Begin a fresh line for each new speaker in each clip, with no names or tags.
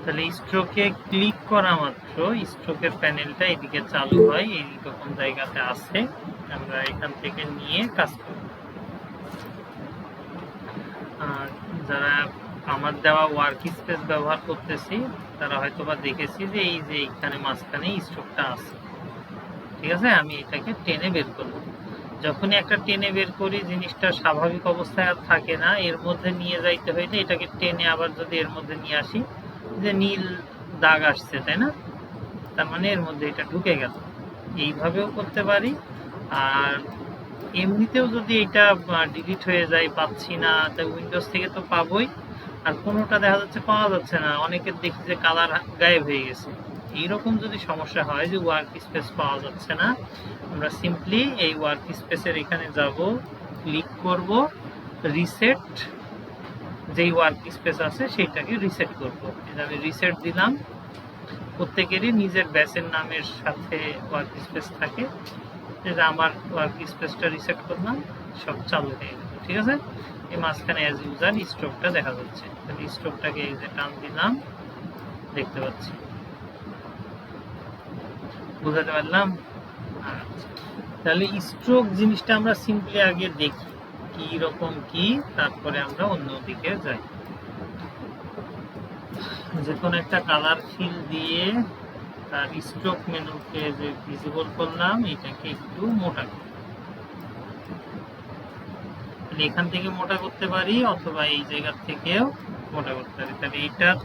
তাহলে স্ট্রোকে ক্লিক করা মাত্র স্ট্রোকের প্যানেলটা এদিকে চালু হয়, এইরকম জায়গাতে আছে। আমরা এখান থেকে নিয়ে কাজ করব। যারা আমার দেওয়া ওয়ার্ক স্পেস ব্যবহার করতেছি তারা হয়তোবা দেখেছি যে এই যে এইখানে মাঝখানে স্ট্রোকটা আছে, ঠিক আছে। আমি এটাকে টেনে বের করলাম। যখনই একটা টেনে বের করি জিনিসটা স্বাভাবিক অবস্থায় আর থাকে না, এর মধ্যে নিয়ে যাইতে হইলে এটাকে টেনে আবার যদি এর মধ্যে নিয়ে আসি, যে নীল দাগ আসছে, তাই না, তার মানে এর মধ্যে এটা ঢুকে গেল। এইভাবেও করতে পারি। আর এমনিতেও যদি এটা ডিলিট হয়ে যায়, পাচ্ছি না, তাই উইন্ডোজ থেকে তো পাবোই। আর কোনোটা দেখা যাচ্ছে পাওয়া যাচ্ছে না, অনেকের দেখি যে কালার গায়েব হয়ে গেছে। এইরকম যদি সমস্যা হয় যে ওয়ার্ক স্পেস পাওয়া যাচ্ছে না, আমরা সিম্পলি এই ওয়ার্ক স্পেসের এখানে যাব, ক্লিক করব, রিসেট, যেই ওয়ার্ক স্পেস আছে সেইটাকে রিসেট করব। আমি রিসেট দিলাম। প্রত্যেকেরই নিজের ব্যাচের নামের সাথে ওয়ার্ক স্পেস থাকে, যে আমার ওয়ার্ক স্পেসটা রিসেট করলাম, সব চালু হয়ে গেল, ঠিক আছে। এই মাঝখানে অ্যাজ ইউজার স্ট্রোকটা দেখা যাচ্ছে, তাহলে স্ট্রোকটাকে এই যে টান দিলাম, দেখতে পাচ্ছি। বুঝাতে পারলাম? আচ্ছা, তাহলে স্ট্রোক জিনিসটা আমরা সিম্পলি আগে দেখি কি রকম কি, তারপরে আমরা অন্যদিকে যাই। যে কোনো একটা কালার ফিল দিয়ে তার স্ট্রোক মেনুকে যে ভিজিবল করলাম, এটাকে একটু মোটা করি। এখান থেকে মোটা করতে পারি অথবা এই জায়গা থেকেও মোটা করতে পারি। তাহলে এইটার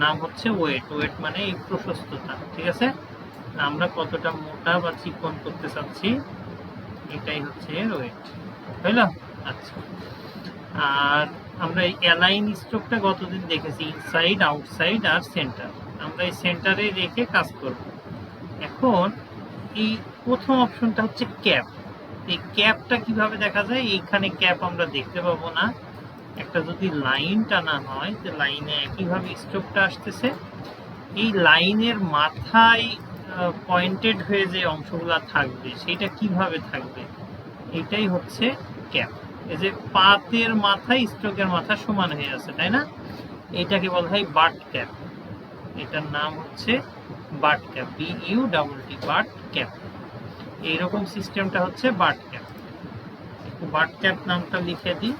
নাম হচ্ছে ওয়েট। ওয়েট মানে এই প্রশস্ততা, ঠিক আছে। আমরা কতটা মোটা বা চিকন করতে চাচ্ছি, এটাই হচ্ছে এর ওয়েট, বুঝলাম? আচ্ছা, আর আমরা এই অ্যালাইন স্ট্রোকটা গতদিন দেখেছি, ইনসাইড, আউটসাইড আর সেন্টার। আমরা এই সেন্টারে রেখে কাজ করব। এখন এই প্রথম অপশনটা হচ্ছে ক্যাপ। এই ক্যাপটা কিভাবে দেখা যায়? এইখানে ক্যাপ আমরা দেখতে পাবো না। একটা যদি লাইন টানা হয়, যে লাইনে একইভাবে স্ট্রোকটা আসতেছে, এই লাইনের মাথায় পয়েন্টেড হয়ে যে অংশগুলো থাকবে, সেইটা কিভাবে থাকবে, এটাই হচ্ছে ক্যাপ। এই যে পাতের মাথায় স্ট্রোকের মাথা সমান হয়ে আছে, তাই না, এটাকে বলা হয় বাট ক্যাপ। এটার নাম হচ্ছে but cap, BUTT, but cap. এইরকম সিস্টেমটা হচ্ছে বাট ক্যাপ। বাট ক্যাপ নামটা লিখে দিই।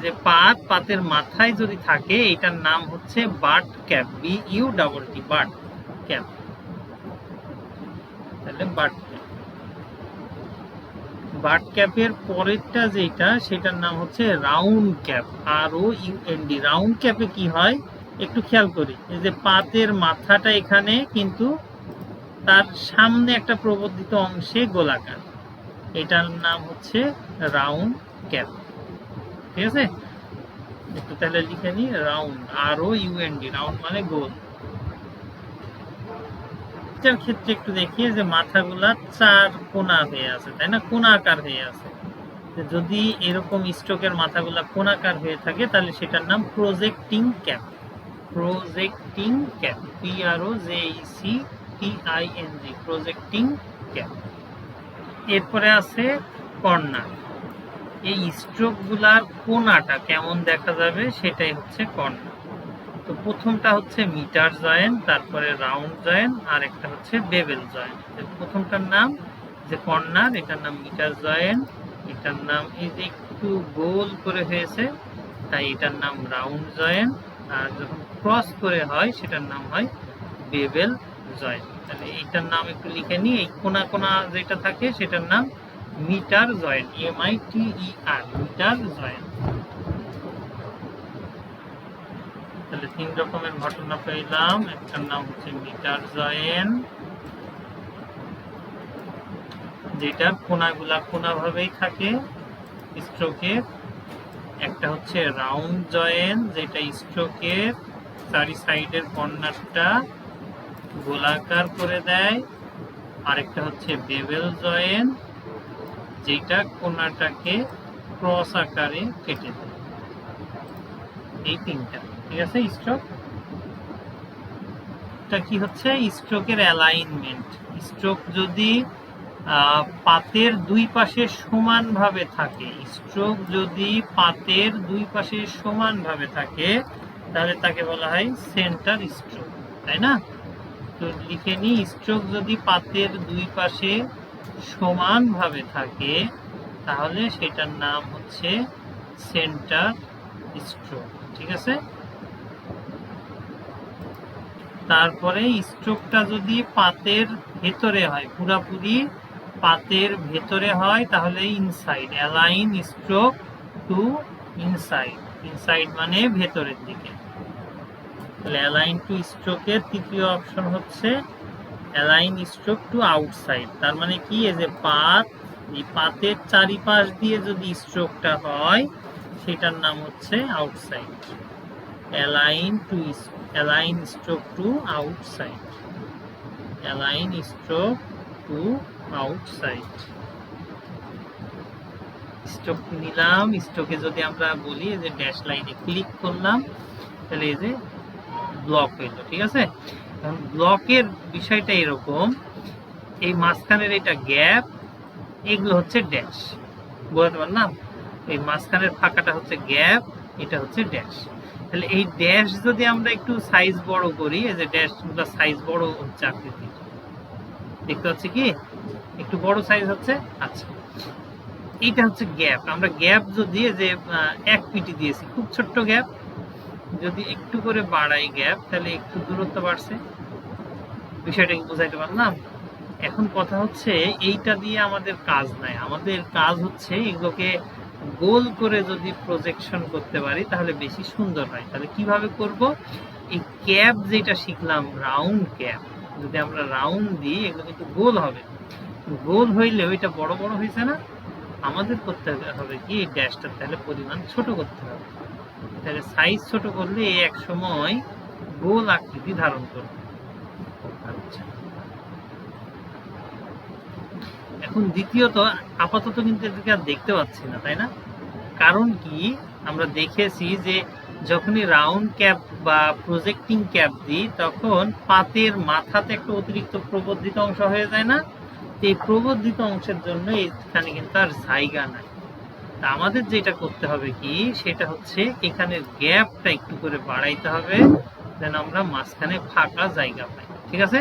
যে পাতের মাথায় যদি থাকে, এটার নাম হচ্ছে but cap, BUTT, but cap. তাহলে বাট ক্যাপ। বাট ক্যাপের পরেরটা যেটা, সেটার নাম হচ্ছে রাউন্ড ক্যাপ, ROUND। রাউন্ড ক্যাপে কি হয় একটু খেয়াল করি, এই যে পাতের মাথাটা এখানে, কিন্তু তার সামনে একটা প্রবর্ধিত অংশে গোলাকার, এটার নাম হচ্ছে রাউন্ড ক্যাপ, ঠিক আছে। একটু তাহলে লিখে নিই, রাউন্ড, ROUND, রাউন্ড মানে গোল। এটার ক্ষেত্রে একটু দেখি যে মাথাগুলা চার কোনা হয়ে আছে, তাই না, কোনাকার হয়ে আছে। যদি এরকম স্ট্রোকের মাথাগুলা কোনাকার হয়ে থাকে, তাহলে সেটার নাম projecting cap. Projecting cap, PROJECTING, projecting cap. এরপরে আছে কর্নার। এই স্ট্রোকগুলার কোনাটা কেমন দেখা যাবে, সেটাই হচ্ছে কর্নার। তো প্রথমটা হচ্ছে মিটার জয়েন্ট, তারপরে রাউন্ড জয়েন্ট, আর একটা হচ্ছে বেভেল জয়েন্ট। প্রথমটার নাম যে কর্নার, এটার নাম মিটার জয়েন্ট। এটার নাম এই যে একটু গোল করে হয়েছে, তাই এটার নাম রাউন্ড জয়েন্ট। আর যখন ক্রস করে হয়, সেটার নাম হয় বেভেল জয়েন্ট। তাহলে এইটার নাম একটু লিখে নিই, এই কোনা কোনা যেটা থাকে সেটার নাম miter joint, MITER, miter joint. তাহলে তিন রকমের ঘটনা পেলাম। একটার নাম হচ্ছে মিটার জয়েন্ট, যেটার কোনাগুলা কোনা ভাবেই থাকে স্ট্রোকের। একটা হচ্ছে রাউন্ড জয়েন্ট, যেটা স্ট্রোকের চারি সাইডের কর্নারটা গোলাকার করে দেয়। আরেকটা হচ্ছে বেভেল জয়েন, যেটা কোণাটাকে ক্রস আকারে কেটে দেয়। এই তিনটা, ঠিক আছে। স্ট্রোক কি হচ্ছে, স্ট্রোকের অ্যালাইনমেন্ট। স্ট্রোক যদি পাতের দুই পাশে সমানভাবে থাকে, স্ট্রোক যদি পাতের দুই পাশে সমানভাবে থাকে, তাহলে তাকে বলা হয় সেন্টার স্ট্রোক, তাই না? তো লিখে নি, স্ট্রোক যদি পাতের দুই পাশে সমানভাবে থাকে, তাহলে সেটার নাম হচ্ছে সেন্টার স্ট্রোক, ঠিক আছে। তারপরে স্ট্রোকটা যদি পাতের ভেতরে হয়, পুরাপুরি পাতের ভেতরে হয়, তাহলে inside, align stroke to inside. Inside মানে ভেতরের দিকে। অ্যালাইন টু স্ট্রোকের তৃতীয় অপশন হচ্ছে অ্যালাইন স্ট্রোক টু আউটসাইড। তার মানে কি, এই যে পাত, এই পাতের চারিপাশ দিয়ে যদি স্ট্রোকটা হয়, সেটার নাম হচ্ছে outside. Align stroke to outside, align stroke to outside. Stroke নিলাম, স্ট্রোকে যদি আমরা বলি যে ড্যাশ লাইনে ক্লিক করলাম, তাহলে এই যে ব্লক হইল, ঠিক আছে। এখন ব্লকের বিষয়টা এরকম, এই মাঝখানের এটা গ্যাপ, এগুলো হচ্ছে ড্যাশ, বুঝতে পারলাম। এই মাঝখানের ফাঁকাটা হচ্ছে গ্যাপ, এটা হচ্ছে ড্যাশ। তাহলে এই ড্যাশ যদি আমরা একটু সাইজ বড় করি, এই যে ড্যাশগুলো সাইজ বড় হচ্ছে, আকৃতি দেখতে পাচ্ছি কি, একটু বড় সাইজ হচ্ছে। আচ্ছা, এইটা হচ্ছে গ্যাপ। আমরা গ্যাপ যদি যে 1 পিটি দিয়েছি, খুব ছোট্ট গ্যাপ, যদি একটু করে বাড়াই গ্যাপ, তাহলে একটু দূরত্ব বাড়ছে। বিষয়টা কি বুঝাইতে পারলাম? এখন কথা হচ্ছে, এইটা দিয়ে আমাদের কাজ নাই, আমাদের কাজ হচ্ছে এগুলোকে গোল করে যদি প্রজেকশন করতে পারি, তাহলে বেশি সুন্দর হয়। তাহলে কিভাবে করব? এই ক্যাপ যেটা শিখলাম, রাউন্ড ক্যাপ, যদি আমরা রাউন্ড দিই, এগুলো কিন্তু গোল হবে। গোল হইলে ওইটা বড় বড় হয়েছে না, আমাদের করতে হবে কি, এই ড্যাশটা তাহলে পরিমাণ ছোট করতে হবে। তাহলে সাইজ ছোট করলে এক সময় গোল আকৃতি ধারণ করবে। আচ্ছা, এখন দ্বিতীয়ত, আপাতত কিন্তু এদিকে আর দেখতে পাচ্ছি না, তাই না? কারণ কি, আমরা দেখেছি যে যখনই রাউন্ড ক্যাপ বা প্রজেক্টিং ক্যাপ দিই, তখন পাতের মাথাতে একটা অতিরিক্ত প্রবর্ধিত অংশ হয়ে যায় না? এই প্রবর্ধিত অংশের জন্য এখানে কিন্তু আর জায়গা নাই। তা আমাদের যেটা করতে হবে কি, সেটা হচ্ছে এখানে গ্যাপটা একটু করে বাড়াইতে হবে, যেন আমরা মাঝখানে ফাঁকা জায়গা পাই, ঠিক আছে।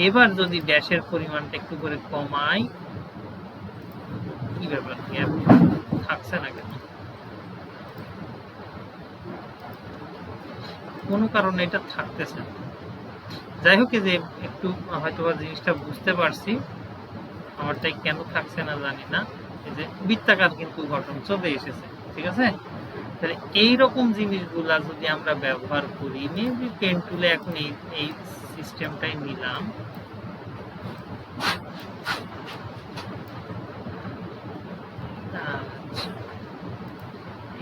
এবার যদি ড্যাশের পরিমাণটা একটু করে কমাই, কি ব্যাপার, গ্যাপ থাকছে না কেন? কোনো কারণে এটা থাকতেছে না। যাই হোক, যে একটু হয়তো জিনিসটা বুঝতে পারছি, আমারটাই কেন থাকছে না জানি না। এই যে বৃত্তাকার কিন্তু গঠন চলে এসেছে, ঠিক আছে। তাহলে এইরকম জিনিসগুলা যদি আমরা ব্যবহার করি, মেবি পেন টুলে এখন এই সিস্টেমটাই নিলাম।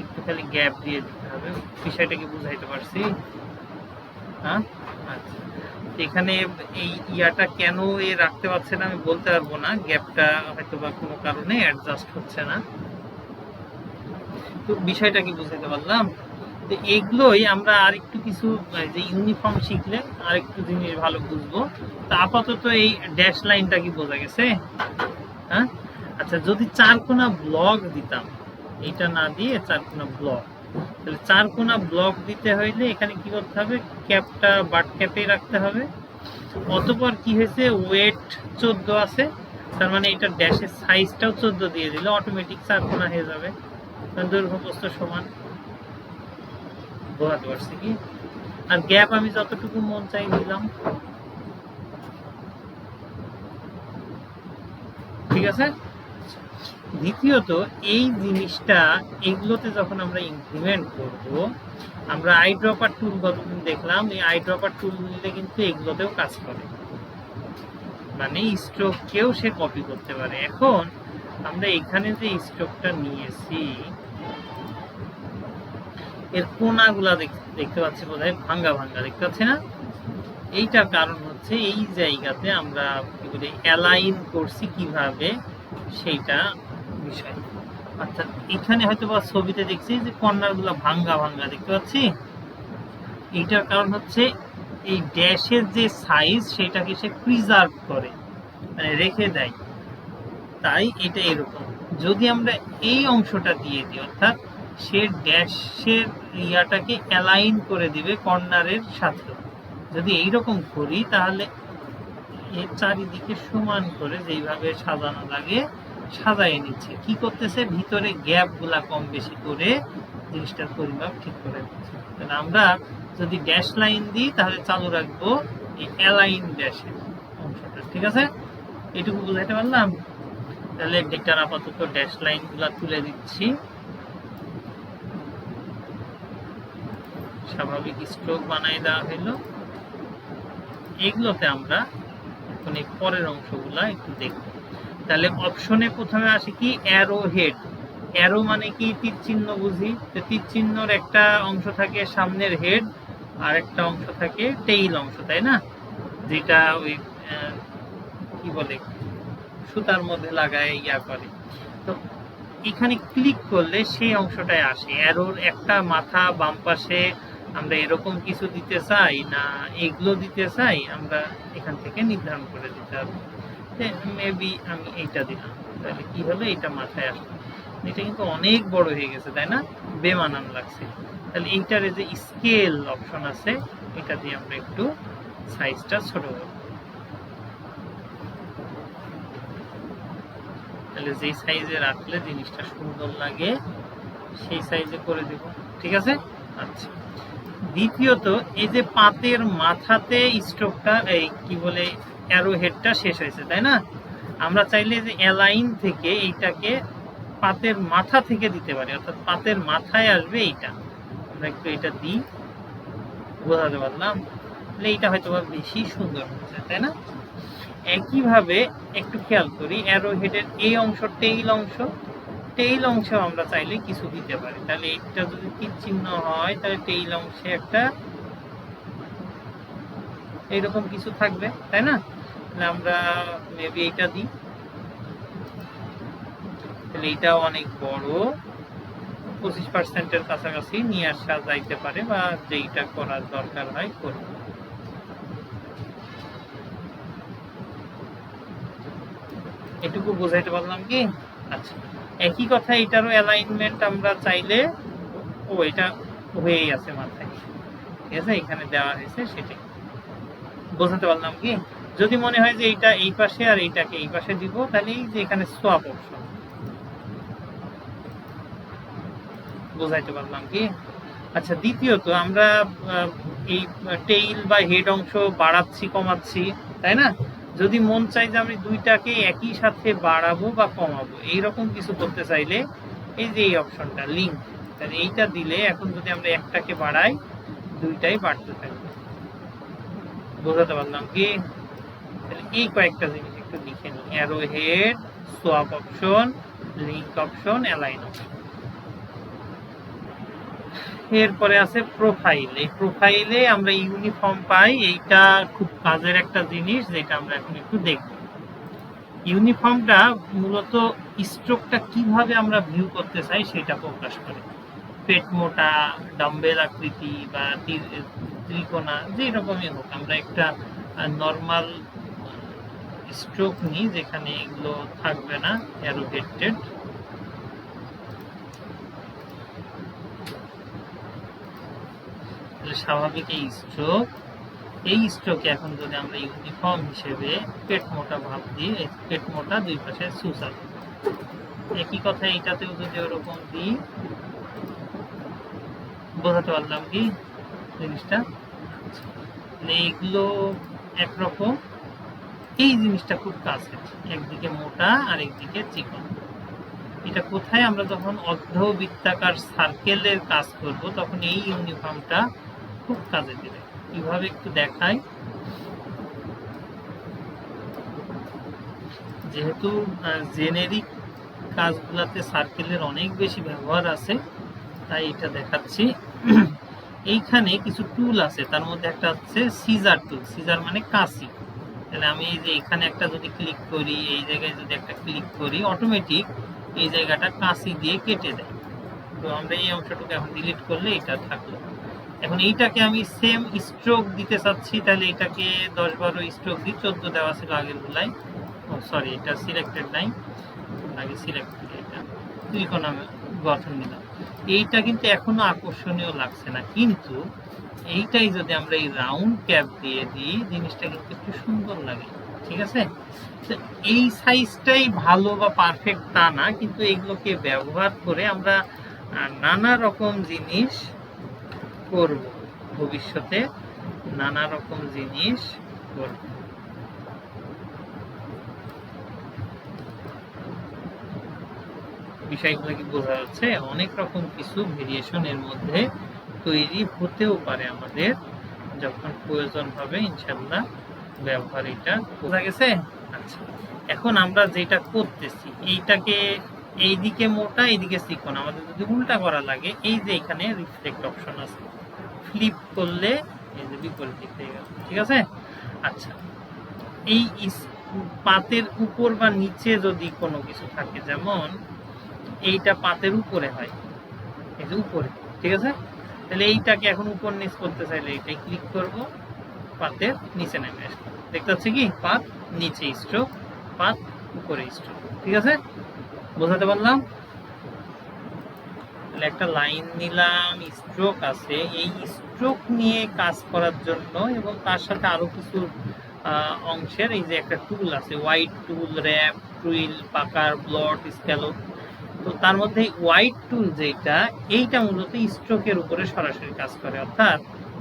একটু খালি গ্যাপ দিয়ে দিতে হবে, বিষয়টা কি বুঝাইতে পারছি? হ্যাঁ, আচ্ছা। এখানে এই ইয়াটা কেন রাখতে পারছে না আমি বলতে পারবো না, গ্যাপটা হয়তো বা কোনো কারণে অ্যাডজাস্ট হচ্ছে না। তো বিষয়টা কি বুঝাইতে পারলাম? তো এগুলোই আমরা আরেকটু কিছু, যে ইউনিফর্ম শিখলে আরেকটু জিনিস ভালো বুঝবো। তো আপাতত এই ড্যাশ লাইনটা কি বোঝা গেছে? হ্যাঁ, আচ্ছা, যদি 4 কোণা ব্লক দিতাম, এটা না দিয়ে 4 কোণা ব্লক, তাহলে 4 কোণা ব্লক দিতে হইলে এখানে কি করতে হবে, ক্যাপটা বাট ক্যাপে রাখতে হবে। অতঃপর কি হয়েছে, ওয়েট 14 আছে, তার মানে এটা ড্যাশের সাইজটাও 14 দিয়ে দিলে অটোমেটিক 4 কোণা হয়ে যাবে, দৈর্ঘ্য প্রস্থ সমান। বোঝাতে পারছি কি? আর গ্যাপ আমি যতটুকু মন চাই দিলাম, ঠিক আছে। দ্বিতীয়ত, এই জিনিসটা এগুলোতে যখন আমরা ইমপ্লিমেন্ট করব, আমরা আইড্রপার টুল কতদিন দেখলাম, এই আইড্রপার টুল নিলে কিন্তু এগুলোতেও কাজ করে, মানে স্ট্রোককেও সে কপি করতে পারে। এখন আমরা এখানে যে স্ট্রোকটা নিয়েছি, এর কোণাগুলা দেখতে পাচ্ছি বোধহয় ভাঙ্গা ভাঙ্গা, দেখতে পাচ্ছি না? এইটার কারণ হচ্ছে এই জায়গাতে আমরা কি বলে অ্যালাইন করছি কিভাবে সেইটা বিষয়। অর্থাৎ এখানে হয়তো বা ছবিতে দেখছি যে কর্নার গুলো ভাঙ্গা ভাঙ্গা দেখতে পাচ্ছি। এইটার কারণ হচ্ছে এই ড্যাশের যে সাইজ সেটাকে সে প্রিজার্ভ করে, মানে রেখে দেয়, তাই এটা এরকম। যদি আমরা এই অংশটা দিয়ে দিই, অর্থাৎ সে ড্যাশের ইয়াটাকে অ্যালাইন করে দিবে কর্নারের সাথে, যদি এইরকম করি তাহলে এর চারিদিকে সমান করে যেইভাবে সাজানো লাগে সাজাই নিচ্ছে। কি করতেছে, ভিতরে গ্যাপ গুলা কম বেশি করে জিনিসটার পরিমাপ ঠিক করে দিচ্ছে। তাহলে আমরা যদি ড্যাশ লাইন দিই তাহলে চালু রাখবো এই অ্যালাইন ড্যাশের অংশটা। ঠিক আছে, এটুকু বুঝাইতে পারলাম। তাহলে এটার আপাতত ড্যাশ লাইন গুলা তুলে দিচ্ছি। স্বাভাবিক স্ট্রোক বানাই দেওয়া হইলো। এগুলোতে আমরা এখন এই পরের অংশগুলা একটু দেখব। তাহলে অপশনে প্রথমে আসে কি অ্যারো হেড। অ্যারো মানে কি তীর চিহ্ন বুঝি, তো তীর চিহ্নর একটা অংশ থাকে সামনের হেড, আর একটা অংশ থাকে টেইল অংশ, তাই না, যেটা ওই কি বলে সুতার মধ্যে লাগায় ইয়া করে। তো এখানে ক্লিক করলে সেই অংশটাই আসে। অ্যারোর একটা মাথা বাম পাশে আমরা এরকম কিছু দিতে চাই না এগুলো দিতে চাই, আমরা এখান থেকে নির্ধারণ করে দিতে হবে। মেবি আমি এইটা দিলাম, তাহলে কি হলো, এটা মাথায় আসলো। এটা কিন্তু অনেক বড় হয়ে গেছে, তাই না, বেমানান লাগছে। তাহলে এইটারে যে স্কেল অপশন আছে এটা দিয়ে আমরা একটু সাইজটা ছোট করব। তাহলে যেই সাইজে রাখলে জিনিসটা সুন্দর লাগে সেই সাইজে করে দেব। ঠিক আছে। আচ্ছা, দ্বিতীয়ত এই যে পাতের মাথাতে স্ট্রোকটা এই কি বলে অ্যারো হেডটা শেষ হয়েছে, তাই না, আমরা চাইলে যে অ্যালাইন থেকে এইটাকে পাতের মাথা থেকে দিতে পারি, অর্থাৎ পাতের মাথায় আসবে এইটা। আমরা একটু এটা দিই, বোঝাতে পারলাম। তাহলে এইটা হয়তো বেশি সুন্দর হচ্ছে, তাই না। একইভাবে একটু খেয়াল করি অ্যারো হেডের এই অংশ টেইল অংশেও আমরা চাইলে কিছু দিতে পারি। তাহলে এটা যদি তীর চিহ্ন হয় তাহলে টেইল অংশে একটা এইরকম কিছু থাকবে, তাই না। তাহলে আমরা মেবি এটা দিই। তাহলে এটাও অনেক বড়, 25%-এর কাছাকাছি নিয়ে আসা যাইতে পারে, বা যেইটা করার দরকার হয় করব। এটুকু বোঝাইতে পারলাম কি। আচ্ছা, একই কথা এটারও অ্যালাইনমেন্ট আমরা চাইলে, ও এটা হয়েই আছে মাথায়, ঠিক আছে, এখানে দেওয়া হয়েছে, সেটাই বোঝাতে পারলাম কি। যদি মনে হয় যে এইটা এই পাশে আর এইটাকে এই পাশে দিব, তাহলে এই যে এখানে সোয়াপ অপশন, বোঝাইতে পারলাম কি। আচ্ছা, দ্বিতীয়ত আমরা এই টেইল বা হেড অংশ বাড়াচ্ছি কমাচ্ছি, তাই না। যদি মন চাই যে আমি দুইটাকে একই সাথে বাড়াবো বা কমাবো, এইরকম কিছু করতে চাইলে এই যে এই অপশনটা লিঙ্ক, তাহলে এইটা দিলে এখন যদি আমরা একটাকে বাড়াই দুইটাই বাড়তে থাকবে। বোঝাতে পারলাম কি। তাহলে এই কয়েকটা জিনিস একটু লিখে নিই, arrow head, swap option, link option, align option. এরপরে আছে প্রোফাইল। এই প্রোফাইলে আমরা ইউনিফর্ম পাই, এইটা খুব কাজের একটা জিনিস যেটা আমরা এখন একটু দেখব। ইউনিফর্মটা মূলত স্ট্রোকটা কিভাবে আমরা ভিউ করতে চাই সেটা প্রকাশ করে। পেট মোটা, ডাম্বেল আকৃতি বা ত্রিকোণা, যে রকমই হোক, আমরা একটা নর্মাল স্ট্রোক নিই যেখানে এগুলো থাকবে না, অ্যারোগেটেড। স্বাভাবিক এই স্ট্রোকে এখন যদি আমরা ইউনিফর্ম হিসেবে পেট মোটা ভাব দিই, পেট মোটা দুই পাশে সুসার, একই কথা এইটাতেও যদি ওরকম দিই, বোঝাতে পারলাম কি জিনিসটা। এইগুলো একরকম, এই জিনিসটা খুব কাছে, একদিকে মোটা আর একদিকে চিকন। এটা কোথায়, আমরা যখন অর্ধবৃত্তাকার সার্কেলের কাজ করব তখন এই ইউনিফর্মটা খুব কাজে দেবে। কিভাবে একটু দেখাই, যেহেতু জেনেরিক কাজগুলোতে সার্কেলের অনেক বেশি ব্যবহার আছে তাই এটা দেখাচ্ছি। এইখানে কিছু টুল আছে, তার মধ্যে একটা হচ্ছে সিজার টুল। সিজার মানে কাঁচি। তাহলে আমি এই যে এখানে একটা যদি ক্লিক করি, এই জায়গায় যদি একটা ক্লিক করি, অটোমেটিক এই জায়গাটা কাঁচি দিয়ে কেটে দেয়। তো আমরা এই অংশটুকু এখন ডিলিট করলে এটা থাকলো। এখন এইটাকে আমি সেম স্ট্রোক দিতে চাচ্ছি, তাহলে এটাকে 10-12 স্ট্রোক দিই। 14 দেওয়া ছিল আগের গুলাই। ও সরি, এটা সিলেক্টেড নাই, আগে সিলেক্টেড। এটা ত্রিকোণ গঠন দিলাম। এইটা কিন্তু এখনো আকর্ষণীয় লাগছে না, কিন্তু এইটাই যদি আমরা এই রাউন্ড ক্যাপ দিয়ে দিই, জিনিসটা কিন্তু একটু সুন্দর লাগে। ঠিক আছে, তো এই সাইজটাই ভালো বা পারফেক্ট তা না, কিন্তু এগুলোকে ব্যবহার করে আমরা নানা রকম জিনিস করব ভবিষ্যতে, নানা রকম জিনিস করব। বিষয়গুলো কি বোঝা যাচ্ছে? অনেক রকম কিছু ভেরিয়েশন এর মধ্যে তৈরি হতেও পারে আমাদের, যখন প্রয়োজন হবে ইনশাল্লাহ ব্যবহার। এটা বোঝা গেছে? আচ্ছা, এখন আমরা যেটা করতেছি, এইটাকে এইদিকে মোটা এইদিকে চিকন, আমাদের যদি উল্টা করা লাগে, এই যে এখানে রিফ্লেক্ট অপশন আছে, ফ্লিপ করলে এই যে বিপরীত দিক হয়ে গেল। ঠিক আছে, আচ্ছা, এই পাতের উপর বা নিচে যদি কোনো কিছু থাকে, যেমন এইটা পাতের উপরে হয়, এই যে উপরে, ঠিক আছে, তাহলে এইটাকে এখন উপর নিচ করতে চাইলে এইটাই ক্লিক করব, পাতের নিচে নেমে আসবে। দেখতে পাচ্ছি কি, পাত নিচে স্ট্রোক, পাত উপরে স্ট্রোক। ঠিক আছে, বোঝাতে পারলাম? তাহলে একটা লাইন নিলাম, স্ট্রোক আছে, এই স্ট্রোক নিয়ে কাজ করার জন্য এবং তার সাথে আরো কিছু অংশের এই যে একটা টুল আছে, হোয়াইট টুল, র্যাপ, টুইল, পাকার, ব্লট, স্ক্যালো। তো তার মধ্যে হোয়াইট টুল যেটা, এইটা মূলত স্ট্রোকের উপরে সরাসরি কাজ করে। অর্থাৎ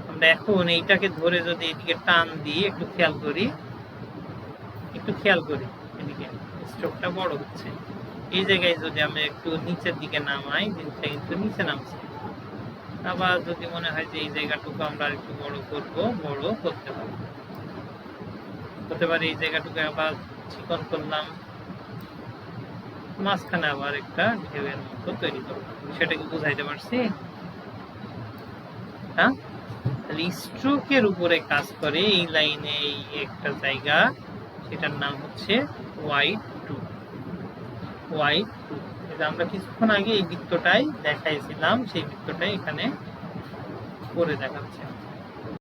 আমরা এখন এইটাকে ধরে যদি এদিকে টান দিয়ে একটু খেয়াল করি, এদিকে স্ট্রোকটা বড় হচ্ছে। এই জায়গায় যদি আমি একটু নিচের দিকে নামাই, জিনিসটা কিন্তু নিচে নামছে। আবার যদি মনে হয় যে এই জায়গাটুকু আমরা একটু বড় করব, বড় করতে পারি, হতে পারে এই জায়গাটুকু আবার চিকন করলাম, মাঝখানে আবার একটা ঢেউয়ের মতো তৈরি করলাম। সেটা কি বুঝাইতে পারছি? হ্যাঁ, তাহলে স্ট্রোকের উপরে কাজ করে এই লাইনে এই একটা জায়গা, সেটার নাম হচ্ছে হোয়াইট টুল। হোয়াইট টুল, এটা আমরা কিছুক্ষণ আগে এই বৃত্তটাই দেখাইছিলাম, সেই বৃত্তটাই এখানে করে দেখাচ্ছে।